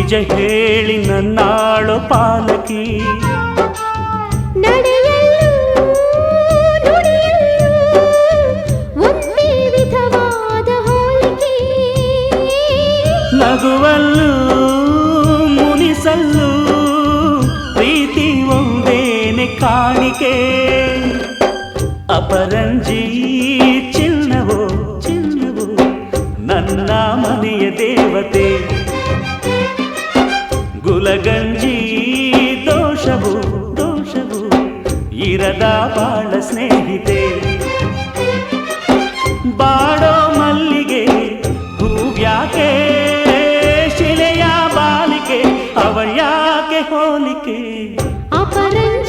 ನಿಜ ಹೇಳಿ ನನ್ನಾಳು ಪಾಲಕಿ. ನಡೆಯಲು ನುಡಿಯಲು ಒಂದೇ ವಿಧವಾದ ಹೋಲಿಕೆ. ನಗುವಲ್ಲೂ ಮುನಿಸಲ್ಲೂ ಪ್ರೀತಿ ಒಂದೇನೆ ಕಾಣಿಕೆ. ಅಪರಂಜಿ ಚಿನ್ನವೋ ಚಿನ್ನವೋ ನನ್ನ ಮನೆಯ ದೇವತೆ. ಗುಲಗಂಜಿ ದೋಷವು ದೋಷವು ಇರದ ಬಾಳ ಸ್ನೇಹಿತೆ. ಬಾಡೋ ಮಲ್ಲಿಗೆ ಹೂವ್ಯಾಕೆ ಶಿಲೆಯ ಬಾಲಿಕೆ ಅವಳ್ಯಾಕೆ ಹೋಲಿಕೆ. ಅಪರಂಜಿ